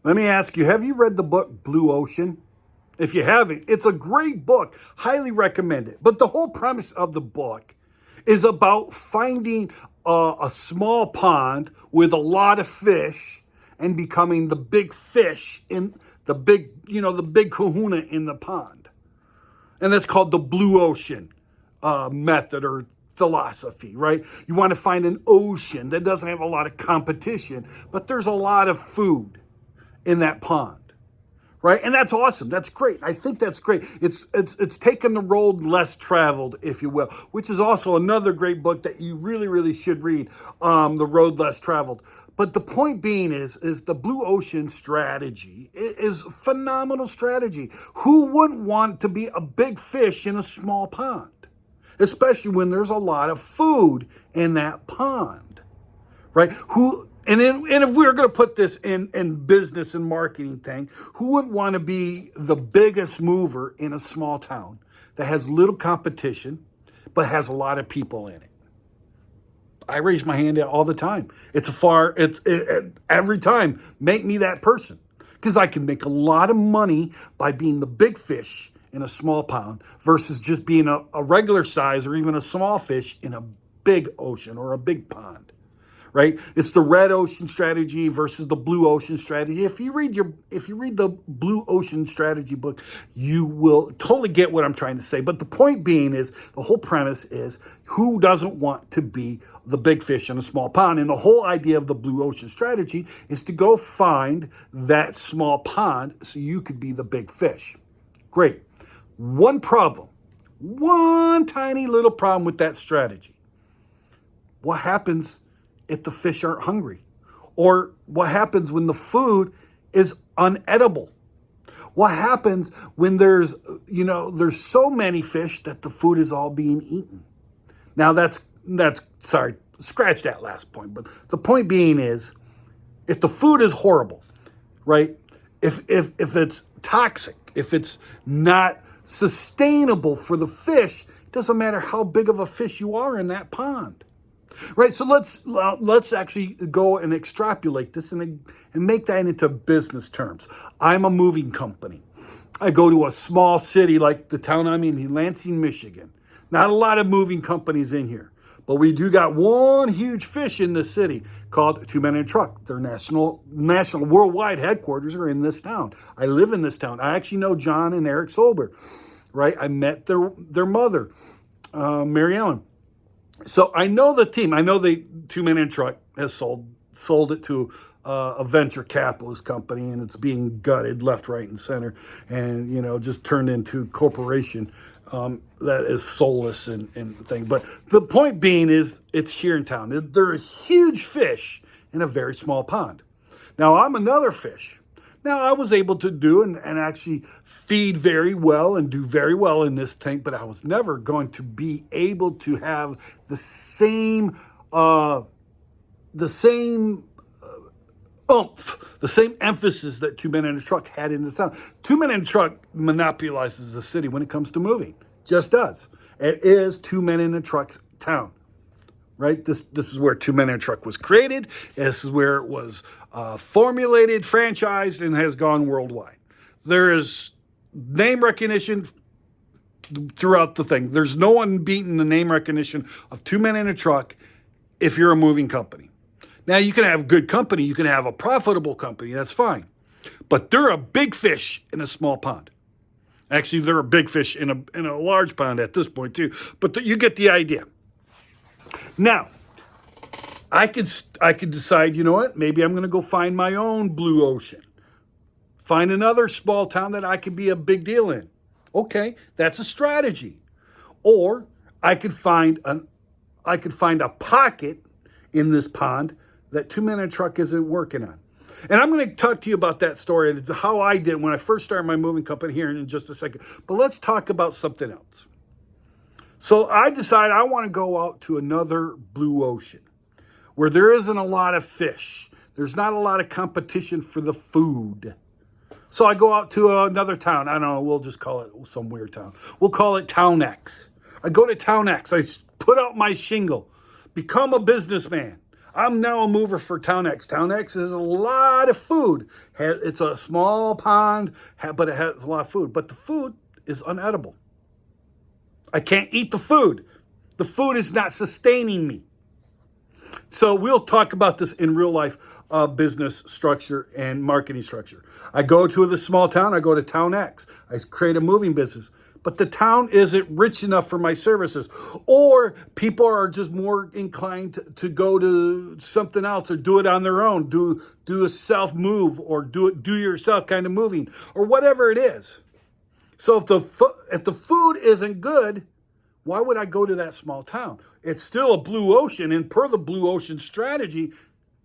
Let me ask you, have you read the book Blue Ocean? If you haven't, it's a great book. Highly recommend it. But the whole premise of the book is about finding a small pond with a lot of fish and becoming the big fish in the big kahuna in the pond. And that's called the Blue Ocean method or philosophy, right? You want to find an ocean that doesn't have a lot of competition, but there's a lot of food in that pond. Right? And that's awesome. That's great. I think that's great. It's taken the road less traveled, if you will, which is also another great book that you really, really should read, The Road Less Traveled. But the point being is the Blue Ocean strategy is phenomenal strategy. Who wouldn't want to be a big fish in a small pond? Especially when there's a lot of food in that pond, right? And if we were going to put this in business and marketing thing, who wouldn't want to be the biggest mover in a small town that has little competition, but has a lot of people in it? I raise my hand all the time. Every time, make me that person. Because I can make a lot of money by being the big fish in a small pond versus just being a regular size or even a small fish in a big ocean or a big pond. Right? It's the red ocean strategy versus the blue ocean strategy. If you read the Blue Ocean strategy book, you will totally get what I'm trying to say. But the point being is, the whole premise is, who doesn't want to be the big fish in a small pond? And the whole idea of the Blue Ocean strategy is to go find that small pond so you could be the big fish. Great. One tiny little problem with that strategy. What happens if the fish aren't hungry? Or what happens when the food is unedible? What happens when there's so many fish that the food is all being eaten? Now sorry, scratch that last point. But the point being is, if the food is horrible, right? If it's toxic, if it's not sustainable for the fish, it doesn't matter how big of a fish you are in that pond. Right, so let's actually go and extrapolate this and make that into business terms. I'm a moving company. I go to a small city like the town I'm in Lansing, Michigan. Not a lot of moving companies in here, but we do got one huge fish in the city called Two Men in a Truck. Their national worldwide headquarters are in this town. I live in this town. I actually know John and Eric Solber, right? I met their mother, Mary Ellen. So I know the team. I know the Two Men in a Truck has sold it to a venture capitalist company, and it's being gutted left, right, and center, and just turned into a corporation that is soulless and thing. But the point being is, it's here in town. They're a huge fish in a very small pond. Now I'm another fish. Now I was able to do and actually feed very well and do very well in this tank, but I was never going to be able to have the same oomph, the same emphasis that Two Men in a Truck had in the town. Two Men in a Truck monopolizes the city when it comes to moving. Just does. It is Two Men in a Truck's town. Right? This is where Two Men in a Truck was created. This is where it was formulated, franchised, and has gone worldwide. There is name recognition throughout the thing. There's no one beating the name recognition of Two Men in a Truck if you're a moving company. Now, you can have good company. You can have a profitable company. That's fine. But they're a big fish in a small pond. Actually, they're a big fish in a large pond at this point, too. But you get the idea. Now, I could decide, you know what? Maybe I'm going to go find my own blue ocean. Find another small town that I could be a big deal in. Okay, that's a strategy. Or I could find a pocket in this pond that Two Men in a Truck isn't working on. And I'm going to talk to you about that story and how I did when I first started my moving company here in just a second. But let's talk about something else. So I decided I want to go out to another blue ocean where there isn't a lot of fish. There's not a lot of competition for the food. So I go out to another town. I don't know, we'll just call it some weird town. We'll call it Town X. I go to Town X. I put out my shingle. Become a businessman. I'm now a mover for Town X. Town X is a lot of food. It's a small pond, but it has a lot of food. But the food is unedible. I can't eat the food. The food is not sustaining me. So we'll talk about this in real life business structure and marketing structure. I go to the small town. I go to Town X. I create a moving business. But the town isn't rich enough for my services. Or people are just more inclined to go to something else or do it on their own. Do a self move or do yourself kind of moving or whatever it is. So if the food isn't good, why would I go to that small town? It's still a blue ocean, and per the blue ocean strategy,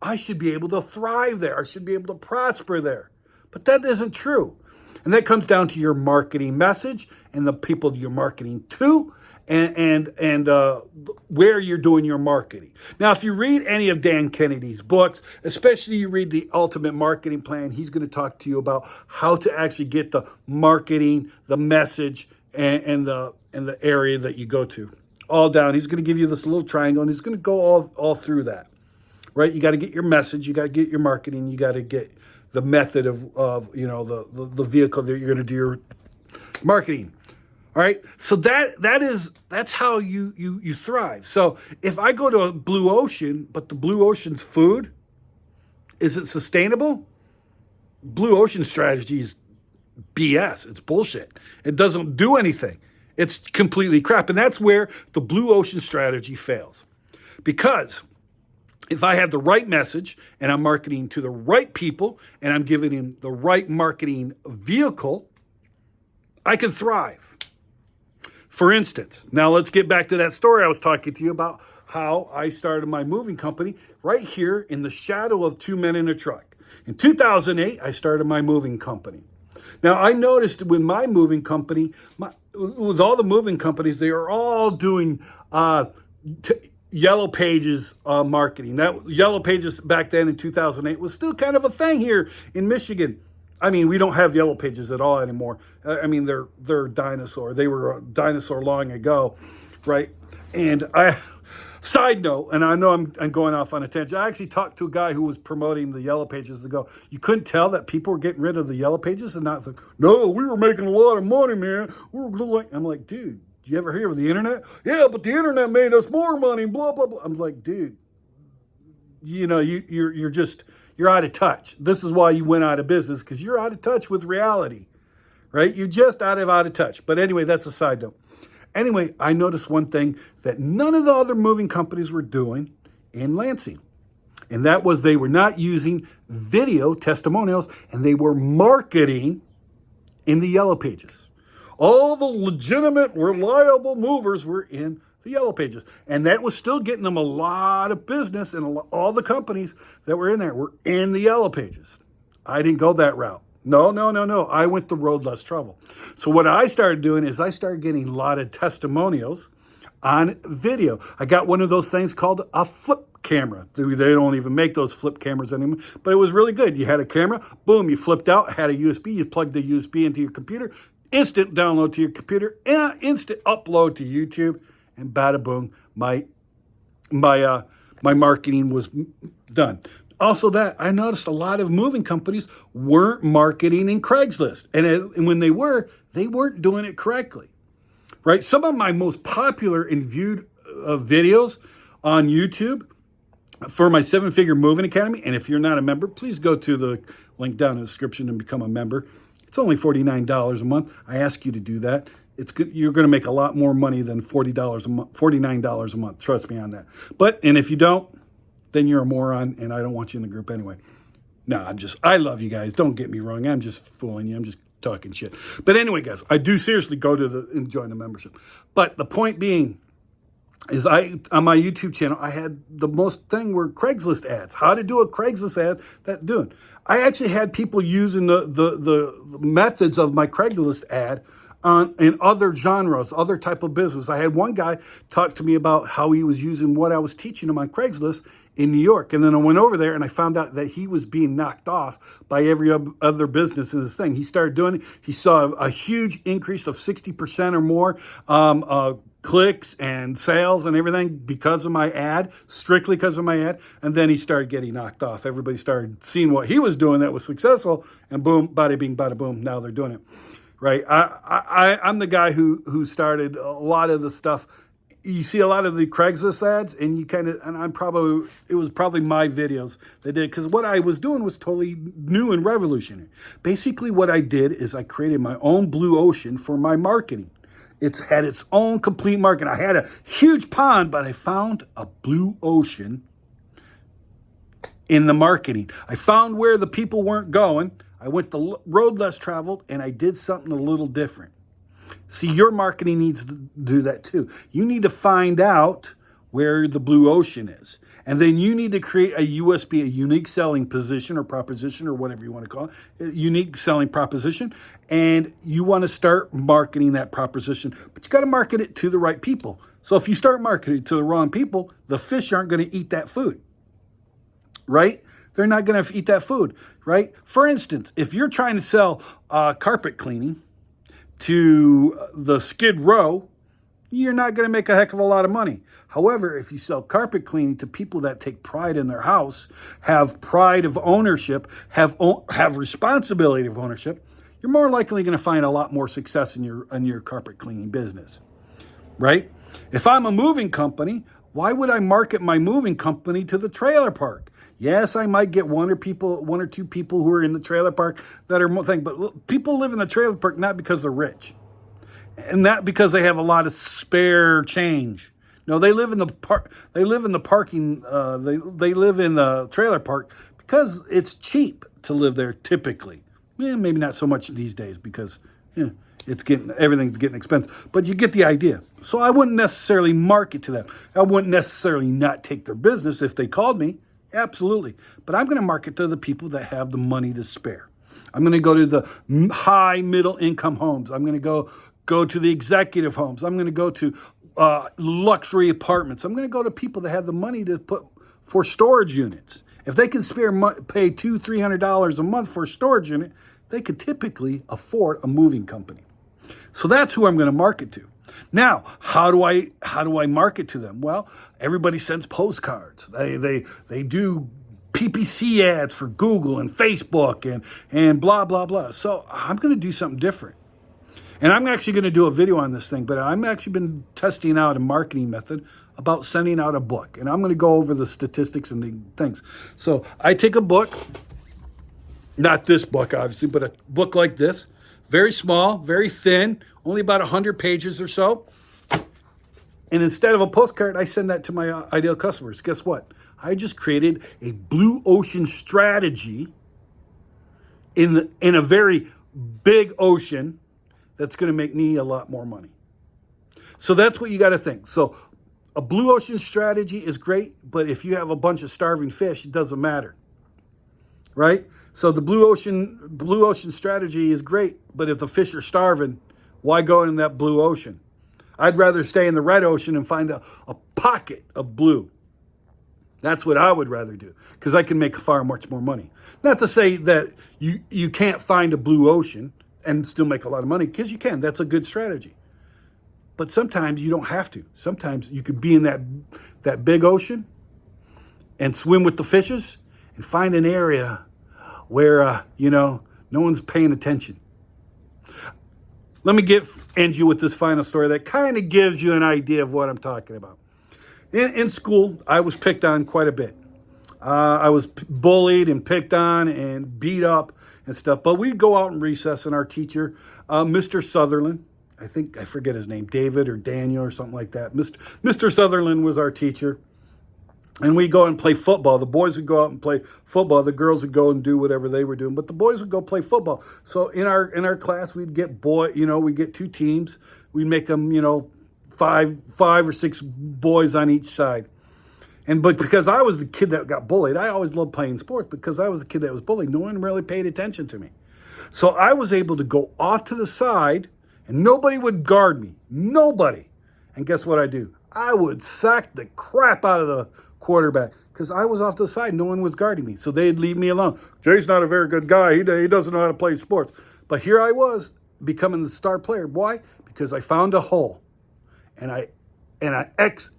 I should be able to thrive there. I should be able to prosper there. But that isn't true. And that comes down to your marketing message and the people you're marketing to and where you're doing your marketing. Now, if you read any of Dan Kennedy's books, especially you read the Ultimate Marketing Plan, he's going to talk to you about how to actually get the marketing, the message, and the area that you go to all down. He's going to give you this little triangle, and he's going to go all through that, right? You got to get your message, you got to get your marketing, you got to get the method of the vehicle that you're going to do your marketing. All right, so that's how you thrive. So if I go to a blue ocean, but the blue ocean's food isn't sustainable, blue ocean strategy is BS. It's bullshit. It doesn't do anything. It's completely crap. And that's where the blue ocean strategy fails. Because if I have the right message and I'm marketing to the right people and I'm giving them the right marketing vehicle, I can thrive. For instance, now let's get back to that story I was talking to you about, how I started my moving company right here in the shadow of two men in a truck. In 2008, I started my moving company. Now, I noticed with my moving company, with all the moving companies, they are all doing Yellow Pages marketing. That Yellow Pages back then in 2008 was still kind of a thing here in Michigan. I mean, we don't have Yellow Pages at all anymore. I mean, they're dinosaur. They were a dinosaur long ago, right? And side note, and I know I'm going off on a tangent. I actually talked to a guy who was promoting the Yellow Pages to go, you couldn't tell that people were getting rid of the Yellow Pages and not, no, we were making a lot of money, man. I'm like, dude, do you ever hear of the internet? Yeah, but the internet made us more money, blah, blah, blah. I'm like, dude, you know, you're out of touch. This is why you went out of business, because you're out of touch with reality, right? You're just out of touch. But anyway, that's a side note. Anyway, I noticed one thing that none of the other moving companies were doing in Lansing. And that was they were not using video testimonials, and they were marketing in the Yellow Pages. All the legitimate, reliable movers were in the Yellow Pages. And that was still getting them a lot of business, and all the companies that were in there were in the Yellow Pages. I didn't go that route. No. I went the road less traveled. So what I started doing is I started getting a lot of testimonials on video. I got one of those things called a flip camera. They don't even make those flip cameras anymore, but it was really good. You had a camera, boom, you flipped out, had a USB, you plugged the USB into your computer, instant download to your computer, and instant upload to YouTube, and bada boom, my marketing was done. Also, that I noticed a lot of moving companies weren't marketing in Craigslist, and when they weren't doing it correctly, right? Some of my most popular and viewed videos on YouTube for my 7-Figure Moving Academy, and if you're not a member, please go to the link down in the description and become a member. It's only $49 a month. I ask you to do that. It's good. You're going to make a lot more money than $40 a month, $49 a month. Trust me on that. And if you don't, then you're a moron, and I don't want you in the group anyway. No, I love you guys. Don't get me wrong. I'm just fooling you. I'm just talking shit. But anyway, guys, I do seriously go to and join the membership. But the point being is on my YouTube channel, I had the most thing were Craigslist ads. How to do a Craigslist ad doing. I actually had people using the methods of my Craigslist ad in other genres, other type of business. I had one guy talk to me about how he was using what I was teaching him on Craigslist in New York. And then I went over there and I found out that he was being knocked off by every other business in this thing. He started doing it. He saw a huge increase of 60% or more clicks and sales and everything because of my ad, strictly because of my ad. And then he started getting knocked off. Everybody started seeing what he was doing that was successful, and boom, bada bing, bada boom, now they're doing it. Right? I'm the guy who started a lot of the stuff. You see a lot of the Craigslist ads, and it was probably my videos that did, because what I was doing was totally new and revolutionary. Basically, what I did is I created my own blue ocean for my marketing. It's had its own complete market. I had a huge pond, but I found a blue ocean in the marketing. I found where the people weren't going. I went the road less traveled, and I did something a little different. See, your marketing needs to do that too. You need to find out where the blue ocean is. And then you need to create a USP, a unique selling position or proposition or whatever you want to call it, a unique selling proposition. And you want to start marketing that proposition, but you got to market it to the right people. So if you start marketing to the wrong people, the fish aren't going to eat that food, right? They're not going to eat that food, right? For instance, if you're trying to sell carpet cleaning to the Skid Row, you're not going to make a heck of a lot of money. However, if you sell carpet cleaning to people that take pride in their house, have pride of ownership, have responsibility of ownership, you're more likely going to find a lot more success in your carpet cleaning business, right? If I'm a moving company, why would I market my moving company to the trailer park? Yes, I might get one or two people who are in the trailer park that are thing, but people live in the trailer park not because they're rich, and not because they have a lot of spare change. No, they live in the park. They live in the parking. They live in the trailer park because it's cheap to live there. Typically, maybe not so much these days because everything's getting expensive. But you get the idea. So I wouldn't necessarily market to them. I wouldn't necessarily not take their business if they called me. Absolutely. But I'm going to market to the people that have the money to spare. I'm going to go to the high middle income homes. I'm going to go to the executive homes. I'm going to go to luxury apartments. I'm going to go to people that have the money to put for storage units. If they can pay $200-300 a month for a storage unit, they could typically afford a moving company. So that's who I'm going to market to. Now, how do I market to them? Well, everybody sends postcards. They do PPC ads for Google and Facebook and blah, blah, blah. So I'm going to do something different. And I'm actually going to do a video on this thing, but I'm actually been testing out a marketing method about sending out a book. And I'm going to go over the statistics and the things. So I take a book, not this book, obviously, but a book like this, very small, very thin, only about 100 pages or so. And instead of a postcard, I send that to my ideal customers. Guess what? I just created a blue ocean strategy in a very big ocean that's going to make me a lot more money. So that's what you got to think. So a blue ocean strategy is great, but if you have a bunch of starving fish, it doesn't matter, right? So the blue ocean strategy is great, but if the fish are starving, why go in that blue ocean? I'd rather stay in the red ocean and find a pocket of blue. That's what I would rather do, because I can make far much more money. Not to say that you can't find a blue ocean and still make a lot of money, because you can. That's a good strategy. But sometimes you don't have to. Sometimes you could be in that big ocean and swim with the fishes and find an area where, no one's paying attention. Let me end you with this final story that kind of gives you an idea of what I'm talking about. In school, I was picked on quite a bit. I was bullied and picked on and beat up and stuff. But we'd go out in recess, and our teacher, Mr. Sutherland, I forget his name, David or Daniel or something like that. Mr. Sutherland was our teacher. And we'd go and play football. The boys would go out and play football. The girls would go and do whatever they were doing. But the boys would go play football. So in our class, we'd get we'd get two teams. We'd make them, five or six boys on each side. But because I was the kid that got bullied, I always loved playing sports. Because I was the kid that was bullied, no one really paid attention to me. So I was able to go off to the side, and nobody would guard me. Nobody. And guess what I do? I would sack the crap out of the quarterback because I was off to the side. No one was guarding me. So they'd leave me alone. Jay's not a very good guy. He doesn't know how to play sports. But here I was becoming the star player. Why? Because I found a hole. and I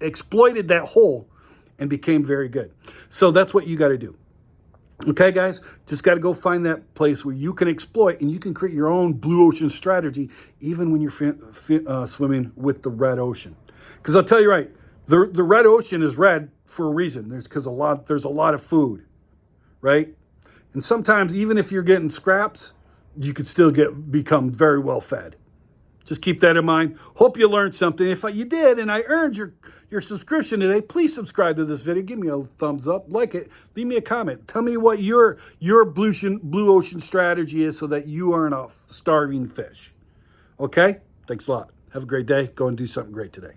exploited that hole and became very good. So that's what you got to do. Okay, guys, just got to go find that place where you can exploit and you can create your own blue ocean strategy, even when you're swimming with the red ocean. Because I'll tell you right, the red ocean is red for a reason. There's a lot of food, right? And sometimes even if you're getting scraps, you could still become very well fed. Just keep that in mind. Hope you learned something. If you did and I earned your subscription today, please subscribe to this video. Give me a thumbs up, like it, leave me a comment. Tell me what your blue ocean strategy is so that you aren't a starving fish. Okay? Thanks a lot. Have a great day. Go and do something great today.